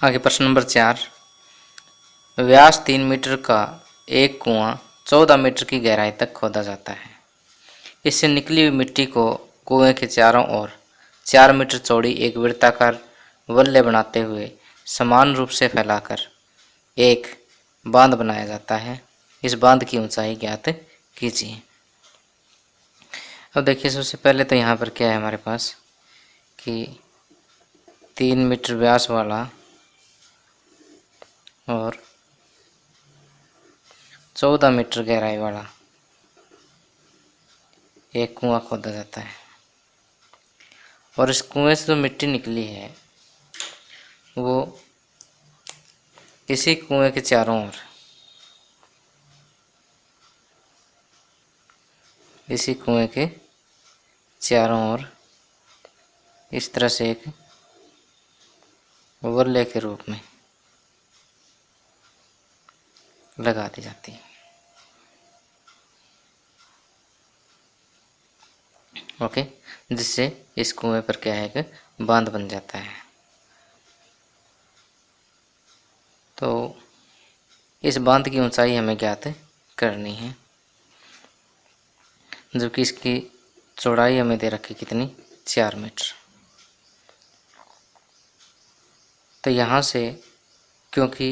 आगे प्रश्न नंबर 4। व्यास 3 मीटर का एक कुआं 14 मीटर की गहराई तक खोदा जाता है। इससे निकली हुई मिट्टी को कुएं के चारों ओर 4 मीटर चौड़ी एक वृत्ताकार वल्ले बनाते हुए समान रूप से फैलाकर एक बांध बनाया जाता है। इस बांध की ऊंचाई ज्ञात कीजिए। अब देखिए, सबसे पहले तो यहाँ पर क्या है हमारे पास कि 3 मीटर व्यास वाला और 14 मीटर गहराई वाला एक कुआं खोदा जाता है, और इस कुएं से जो मिट्टी निकली है वो इसी कुएं के चारों ओर, इसी कुएं के चारों ओर इस तरह से एक वल्ले के रूप में लगा दी जाती है। ओके, जिससे इस कुएं पर क्या है कि बांध बन जाता है। तो इस बांध की ऊंचाई हमें ज्ञात करनी है, जबकि इसकी चौड़ाई हमें दे रखी कितनी, 4 मीटर। तो यहाँ से क्योंकि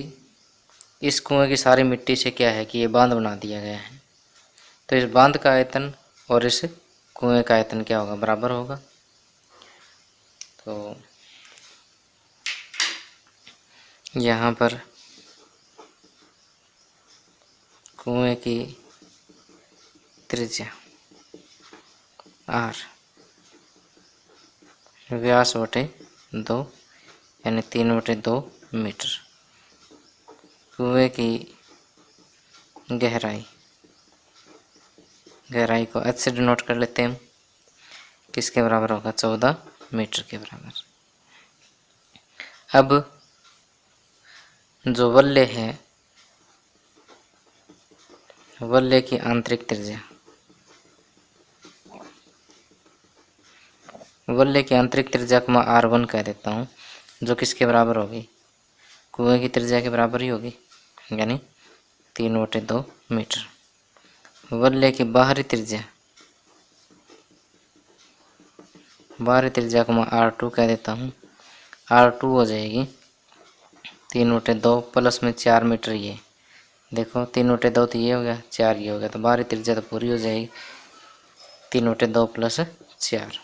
इस कुएं की सारी मिट्टी से क्या है कि ये बांध बना दिया गया है, तो इस बांध का आयतन और इस कुएं का आयतन क्या होगा, बराबर होगा। तो यहाँ पर कुएं की त्रिज्या r, व्यास बटे 2 यानी 3/2 मीटर, कुएं की गहराई को h से डिनोट कर लेते हैं हम, किसके बराबर होगा, 14 मीटर के बराबर। अब जो वल्ले है, वल्ले की आंतरिक त्रिज्या, वल्ले की आंतरिक त्रिज्या को मैं r1 कह देता हूँ, जो किसके बराबर होगी, कुएं की त्रिज्या के बराबर ही होगी, यानी 3/2 मीटर। वल्ले की बाहरी त्रिज्या को मैं r2 कह देता हूँ, r2 हो जाएगी 3/2 प्लस में 4 मीटर। ये देखो 3/2 तो ये हो गया, 4 ये हो गया, तो बाहरी त्रिज्या तो पूरी हो जाएगी, 3/2 प्लस 4,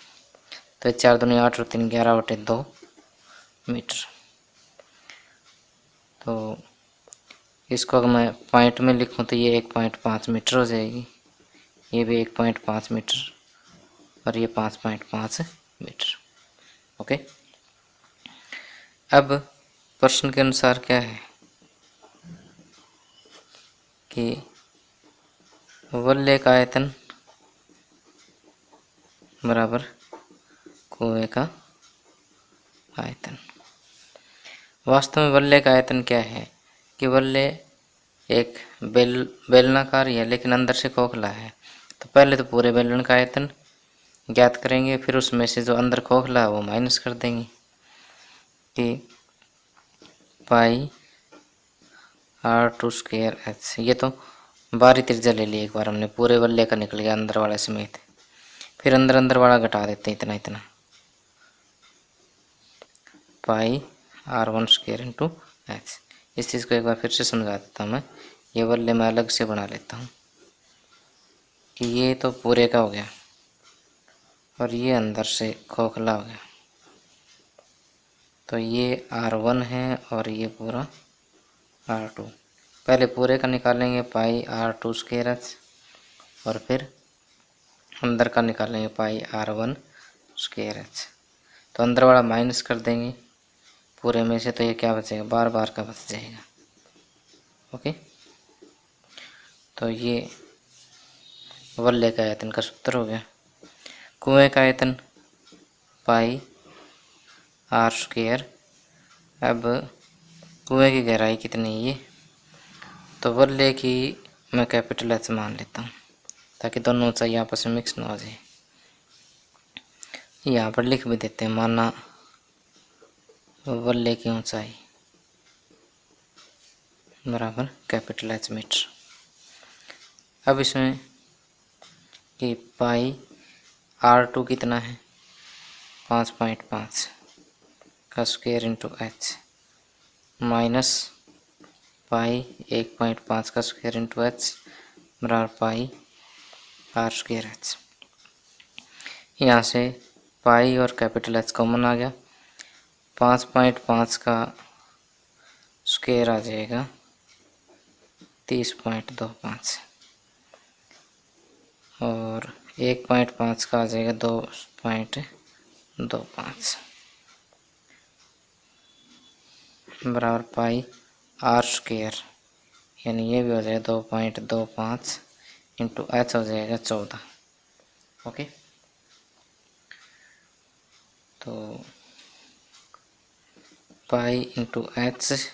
तो 4 दूनी 8 और 3 11/2 मीटर। तो इसको अगर मैं पॉइंट में लिखूं तो ये 1.5 मीटर हो जाएगी, ये भी 1.5 मीटर और ये 5.5 मीटर। ओके, अब प्रश्न के अनुसार क्या है कि वल्ले का आयतन बराबर कुएं का आयतन। वास्तव में वल्ले का आयतन क्या है कि वल्ले एक बेलनाकार ही है लेकिन अंदर से खोखला है। तो पहले तो पूरे बेलन का आयतन ज्ञात करेंगे, फिर उसमें से जो अंदर खोखला है वो माइनस कर देंगे कि पाई r2 स्क्वायर h। ये तो बाहरी त्रिज्या ले ली एक बार हमने, पूरे वल्ले का निकल गया अंदर वाला समेत, फिर अंदर वाला घटा देते हैं इतना इतना, पाई r1 स्क्वायर इंटू h। इस चीज़ को एक बार फिर से समझा देता हूँ मैं, ये वल्ले मैं अलग से बना लेता हूँ कि ये तो पूरे का हो गया और ये अंदर से खोखला हो गया, तो ये r1 है और ये पूरा r2। पहले पूरे का निकालेंगे पाई r2 स्क्वायर h, और फिर अंदर का निकालेंगे पाई r1 स्क्वायर h। तो अंदर वाला माइनस कर देंगे पूरे में से, तो ये क्या बचेगा, बार बार का बच जाएगा। ओके, तो ये वल्ले का आयतन का सूत्र हो गया। कुएं का आयतन पाई r स्क्वायर। अब कुएं की गहराई कितनी है, ये तो वल्ले की मैं कैपिटल H मान लेता हूँ ताकि दोनों ऊंचाई आपस में मिक्स ना हो जाए। यहाँ पर लिख भी देते हैं, माना वल्ले की ऊंचाई बराबर कैपिटल एच मीटर। अब इसमें कि पाई R2 कितना है 5.5 का square into H minus pi 1.5 का स्क्वायर इंटू एच बराबर पाई आर स्क्वायर एच। यहाँ से पाई और कैपिटल एच कॉमन आ गया, 5.5 का स्क्वायर आ जाएगा 30.25 और 1.5 का आ जाएगा 2.25 बराबर पाई आर स्क्वायर, यानी ये भी हो जाएगा 2.25 इंटू एच हो जाएगा 14। ओके, तो पाई इंटू एच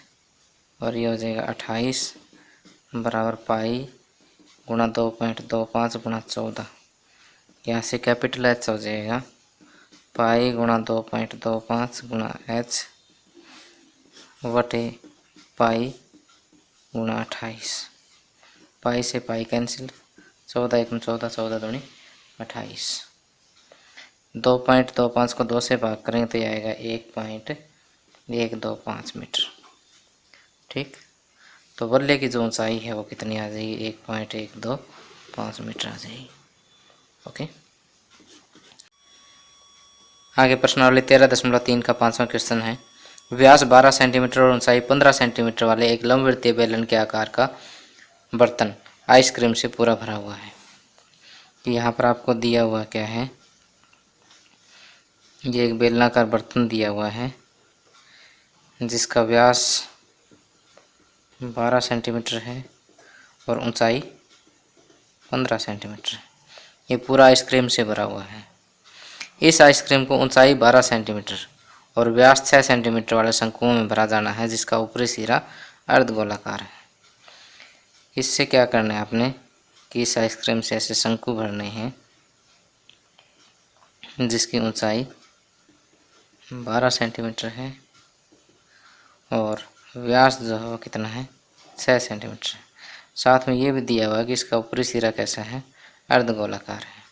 और ये हो जाएगा 28 बराबर पाई गुणा 2.25 गुणा 14। यहाँ से कैपिटल एच हो जाएगा पाई गुणा 2.25 गुणा एच वटे पाई गुणा 28। पाई से पाई कैंसिल, 14 एकम 14, 14 दूनी 28। 2.25 को 2 से भाग करेंगे तो ये आएगा 1.125 मीटर। ठीक, तो बल्ले की जो ऊंचाई है वो कितनी आ जाएगी 1.125 मीटर आ जाएगी। ओके, आगे प्रश्नावली 13.3 का 5वां क्वेश्चन है, व्यास 12 सेंटीमीटर और ऊंचाई 15 सेंटीमीटर वाले एक लंबवृत्तीय बेलन के आकार का बर्तन आइसक्रीम से पूरा भरा हुआ है। यहाँ पर आपको दिया हुआ क्या है, ये एक बेलनाकार बर्तन दिया हुआ है जिसका व्यास 12 सेंटीमीटर है और ऊंचाई 15 सेंटीमीटर है। ये पूरा आइसक्रीम से भरा हुआ है। इस आइसक्रीम को ऊंचाई 12 सेंटीमीटर और व्यास 6 सेंटीमीटर वाले शंकुओं में भरा जाना है जिसका ऊपरी सिरा अर्धगोलाकार है। इससे क्या करना है आपने कि इस आइसक्रीम से ऐसे शंकु भरने हैं जिसकी ऊंचाई 12 सेंटीमीटर है और व्यास जो है वो कितना है 6 सेंटीमीटर है। साथ में ये भी दिया हुआ है कि इसका ऊपरी सिरा कैसा है अर्धगोलाकार है।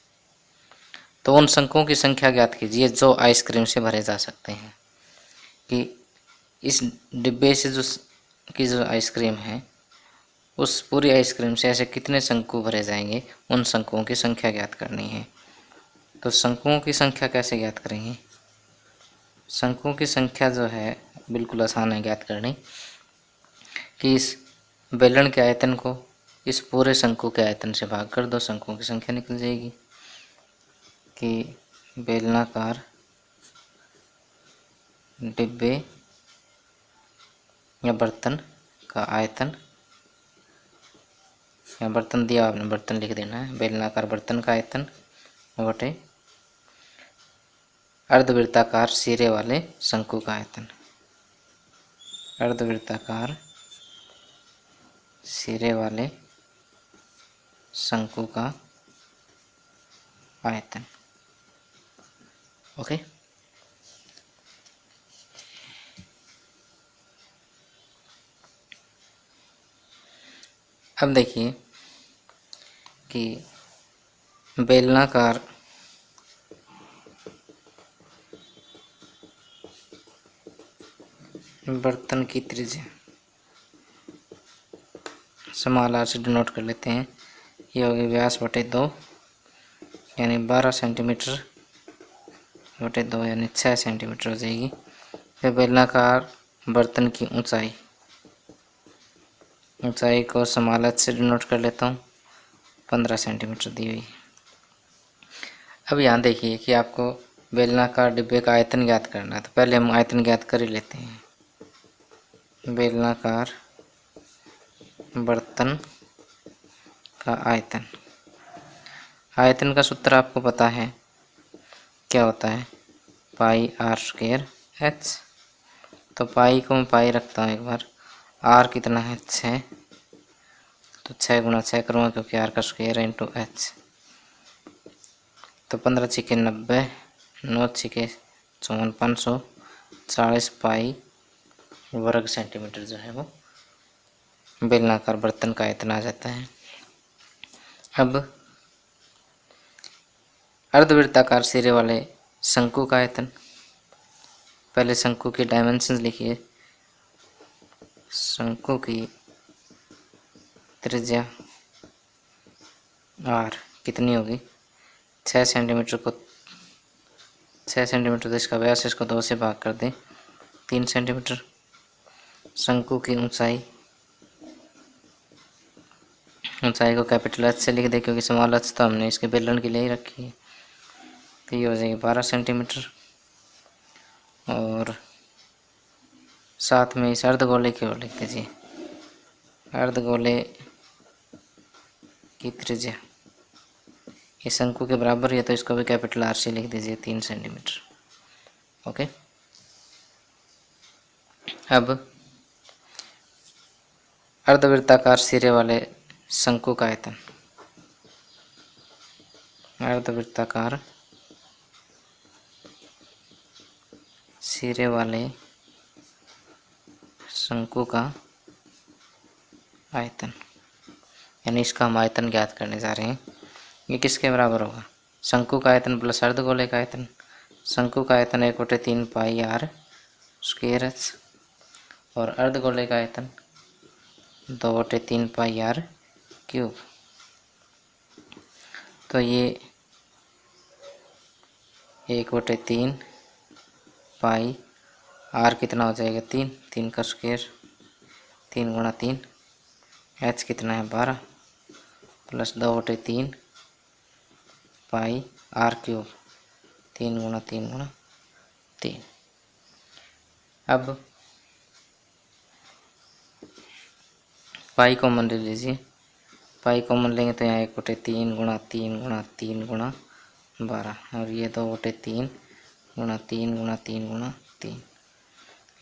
तो उन शंकुओं की संख्या ज्ञात कीजिए जो आइसक्रीम से भरे जा सकते हैं। कि इस डिब्बे से जो आइसक्रीम है उस पूरी आइसक्रीम से ऐसे कितने शंकु भरे जाएंगे, उन शंकुओं की संख्या ज्ञात करनी है। तो शंकुओं की संख्या कैसे ज्ञात करेंगे, शंकुओं की संख्या जो है बिल्कुल आसान है ज्ञात करनी। कि इस बेलन के आयतन को इस पूरे शंकु के आयतन से भाग कर दो, शंकुओं की संख्या निकल जाएगी। कि बेलनाकार डिब्बे या बर्तन का आयतन, या बर्तन दिया आपने बर्तन लिख देना है, बेलनाकार बर्तन का आयतन बटे अर्धवृत्ताकार सिरे वाले शंकु का आयतन, अर्धवृत्ताकार सिरे वाले शंकु का आयतन। ओके, अब देखिए कि बेलनाकार बर्तन की त्रिज्या स्मॉल आर से डिनोट कर लेते हैं। ये होगी व्यास बटे 2 यानी 12 सेंटीमीटर बटे 2 यानी 6 सेंटीमीटर हो जाएगी। फिर बेलनाकार बर्तन की ऊंचाई, ऊंचाई को स्मॉल एच से डिनोट कर लेता हूँ, 15 सेंटीमीटर दी हुई। अब यहाँ देखिए कि आपको बेलनाकार डिब्बे का आयतन ज्ञात करना है, तो पहले हम आयतन ज्ञात कर ही लेते हैं। बेलनाकार बर्तन का आयतन, आयतन का सूत्र आपको पता है क्या होता है, पाई आर स्क्वायर एच। तो पाई को मैं पाई रखता हूँ एक बार, आर कितना है 6, तो 6 गुणा 6 करूँगा क्योंकि आर का स्क्वायर है इंटू एच। तो 15 छिके 90, 9 छिके 54, 540 पाई वर्ग सेंटीमीटर जो है वो बेलनाकार बर्तन का आयतन आ जाता है। अब अर्धवृत्ताकार सिरे वाले शंकु का आयतन। पहले शंकु के डायमेंशंस लिखिए। शंकु की त्रिज्या r कितनी होगी? 6 सेंटीमीटर को 6 सेंटीमीटर, तो इसका व्यास इसको 2 से भाग कर दें, 3 सेंटीमीटर। शंकु की ऊंचाई को कैपिटल एच से लिख दे, क्योंकि स्मॉल एच तो हमने इसके बेलन के लिए ही रखी है। तो ये हो जाएगी 12 सेंटीमीटर। और साथ में इस अर्धगोले की ओर लिख दीजिए। अर्धगोले की त्रिज्या ये शंकु के बराबर है, तो इसको भी कैपिटल आर से लिख दीजिए, 3 सेंटीमीटर। ओके। अब अर्धवृत्ताकार सिरे वाले शंकु का आयतन। अर्धवृत्ताकार सिरे वाले शंकु का आयतन, यानी इसका हम आयतन ज्ञात करने जा रहे हैं। ये किसके बराबर होगा? शंकु का आयतन प्लस अर्धगोले का आयतन। शंकु का आयतन 1/3 पाई आर स्क्वायर एच और अर्धगोले का आयतन 2/3 पाई आर क्यूब। तो ये 1/3 पाई आर कितना हो जाएगा? 3 का स्क्वायर, 3 गुणा 3, एच कितना है? 12 प्लस 2/3 पाई आर क्यूब, 3 गुणा 3 गुणा 3। अब पाई कॉमन ले लीजिए। पाई कॉमन लेंगे तो यहाँ 1/3 गुणा 3 गुणा 3 गुणा 12, और ये 2/3 गुणा 3 गुणा 3 गुणा 3।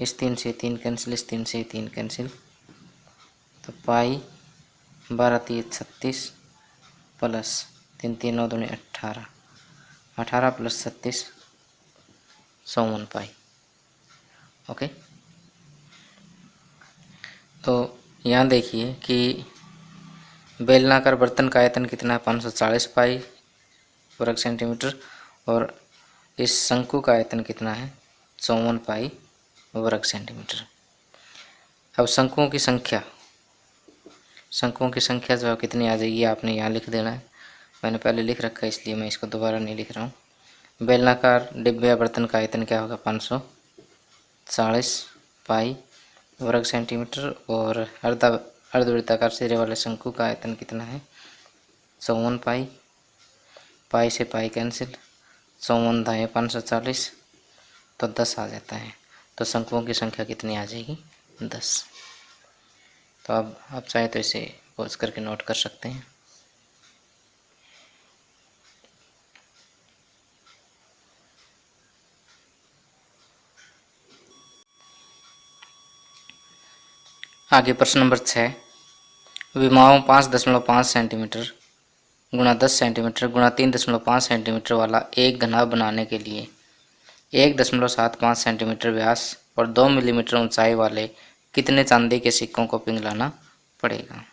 इस 3 से 3 कैंसिल, इस 3 से 3 कैंसिल, तो पाई 12 3 36 प्लस 3 3 9 दूनी 18, 18 प्लस 36 54 पाई। ओके। तो यहाँ देखिए कि बेलनाकार बर्तन का आयतन कितना है? 540 पाई वर्ग सेंटीमीटर, और इस शंकु का आयतन कितना है? 54 पाई वर्ग सेंटीमीटर। अब शंकुओं की संख्या जो है कितनी आ जाएगी, आपने यहाँ लिख देना है। मैंने पहले लिख रखा है, इसलिए मैं इसको दोबारा नहीं लिख रहा हूँ। बेलनाकार डिब्बे या बर्तन का आयतन क्या होगा? 540 पाई वर्ग सेंटीमीटर, और अर्धवृत्ताकार सिरे वाले शंकु का आयतन कितना है? 54 पाई। पाई से पाई कैंसिल, 54 दाएँ 540, तो 10 आ जाता है। तो शंकुओं की संख्या कितनी आ जाएगी? 10। तो अब आप चाहे तो इसे पॉज करके नोट कर सकते हैं। आगे प्रश्न नंबर 6। विमाओं 5.5 सेंटीमीटर गुणा 10 सेंटीमीटर गुणा 3.5 सेंटीमीटर वाला एक घनाभ बनाने के लिए 1.75 सेंटीमीटर व्यास और 2 मिलीमीटर ऊंचाई वाले कितने चांदी के सिक्कों को पिघलाना पड़ेगा?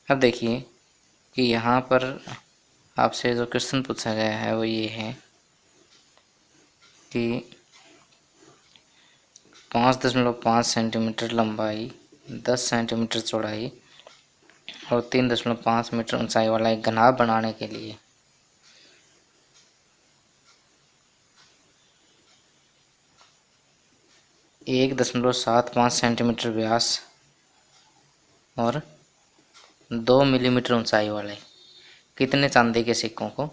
अब देखिए कि यहाँ पर आपसे जो क्वेश्चन पूछा गया है वो ये है कि 5.5 सेंटीमीटर लंबाई, 10 सेंटीमीटर चौड़ाई और 3.5 मीटर ऊंचाई वाला एक घनाभ बनाने के लिए 1.75 सेंटीमीटर व्यास और 2 मिलीमीटर ऊंचाई वाले कितने चांदी के सिक्कों को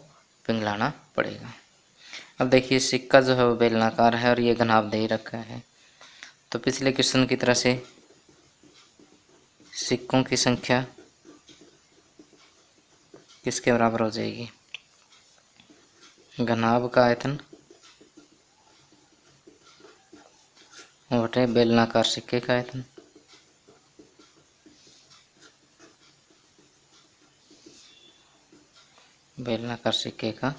पिघलाना पड़ेगा? अब देखिए सिक्का जो है वो बेलनाकार है और ये घनाभ दे रखा है, तो पिछले क्वेश्चन की तरह से सिक्कों की संख्या किसके बराबर हो जाएगी? घनाभ का आयतन बटे बेलनाकार सिक्के का आयतन। बेलनाकार सिक्के का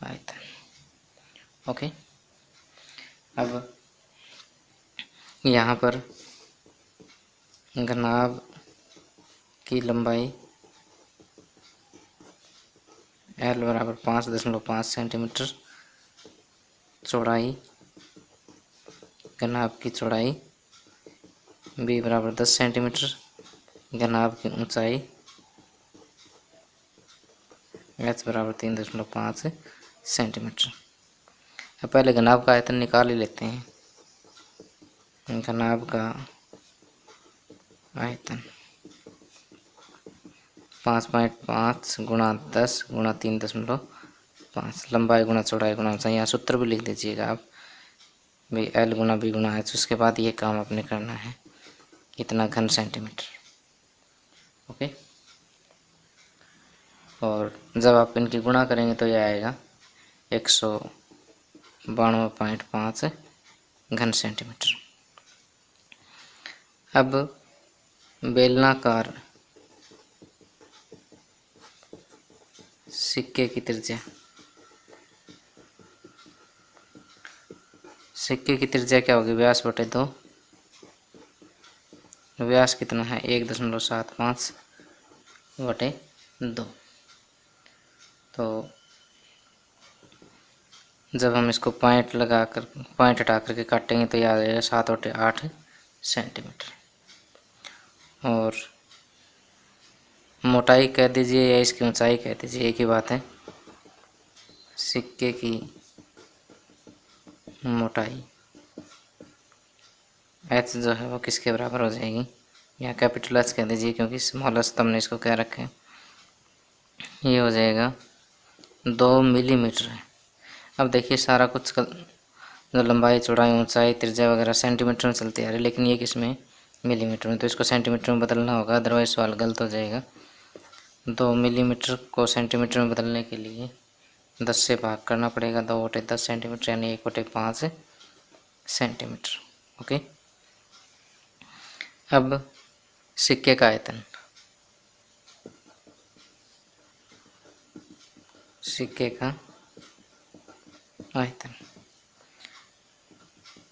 आयतन। ओके। अब यहाँ पर घनाभ की लंबाई L बराबर 5.5 सेंटीमीटर, चौड़ाई घनाभ की चौड़ाई B बराबर 10 सेंटीमीटर, घनाभ की ऊंचाई H बराबर 3.5 सेंटीमीटर। अब पहले घनाभ का आयतन निकाल ही लेते हैं। घनाभ का आयतन 5.5 गुणा 10 गुणा 3.5, लंबाई गुणा चौड़ाई गुणा ऊंचाई। यहाँ सूत्र भी लिख दीजिएगा आप भी, L गुणा B गुणा H। उसके बाद ये काम आपने करना है, इतना घन सेंटीमीटर। ओके, और जब आप इनकी गुणा करेंगे तो यह आएगा 192.5 घन सेंटीमीटर। अब बेलनाकार सिक्के की त्रिज्या, सिक्के की त्रिज्या क्या होगी? व्यास बटे 2। व्यास कितना है? 1.75 बटे 2। तो जब हम इसको पॉइंट लगाकर, पॉइंट हटा करके काटेंगे तो यह आ जाएगा 7 बटे 8 सेंटीमीटर। और मोटाई कह दीजिए या इसकी ऊंचाई कह दीजिए, एक ही बात है। सिक्के की मोटाई H जो है वो किसके बराबर हो जाएगी? यहाँ कैपिटल H कह दीजिए क्योंकि स्मॉल h हमने इसको क्या रखे, ये हो जाएगा 2 मिलीमीटर है। अब देखिए सारा कुछ का जो लंबाई चौड़ाई ऊंचाई त्रिज्या वगैरह सेंटीमीटर में चलती आ रही है, लेकिन ये किस में? मिलीमीटर में। तो इसको सेंटीमीटर में बदलना होगा, अदरवाइज सवाल गलत हो जाएगा। 2 मिलीमीटर को सेंटीमीटर में बदलने के लिए 10 से भाग करना पड़ेगा। 2 बटे 10 सेंटीमीटर यानी 1 बटे 5 सेंटीमीटर। ओके, अब सिक्के का आयतन, सिक्के का आयतन,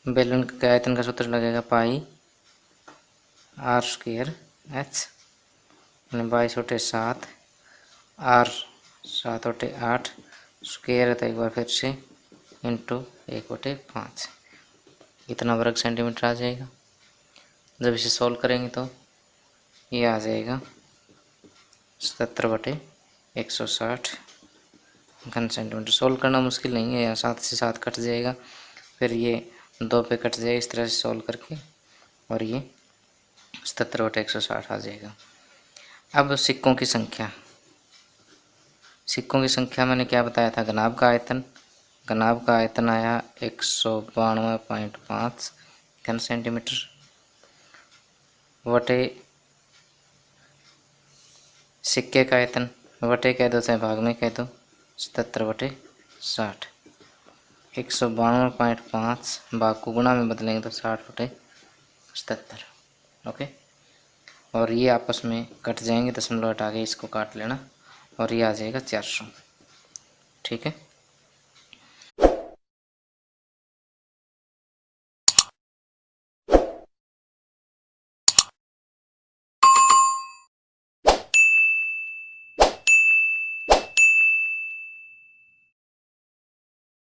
बेलन के आयतन का सूत्र लगेगा पाई r स्क्वायर H, 22 बटे 7 r 7 बटे 8 स्क्वायर है तो एक बार फिर से इंटू 1 बटे 5, इतना वर्ग सेंटीमीटर आ जाएगा। जब इसे सॉल्व करेंगे तो ये आ जाएगा 77 बटे 160 घन सेंटीमीटर। सॉल्व करना मुश्किल नहीं है, यहाँ 7 से 7 कट जाएगा, फिर ये 2 पे कट जाएगा, इस तरह से सॉल्व करके, और ये 77 बटे 160 आ जाएगा। अब सिक्कों की संख्या, सिक्कों की संख्या मैंने क्या बताया था? घनाभ का आयतन, घनाभ का आयतन आया 192.5 घन सेंटीमीटर बटे सिक्के का आयतन, बटे कह दो चाहे भाग में कह दो, 77 बटे 60। 192.5 भाग को गुणा में बदलेंगे तो 60 बटे 77। ओके, और ये आपस में कट जाएंगे, दशमलव हटा के इसको काट लेना, और ये आ जाएगा 400। ठीक है।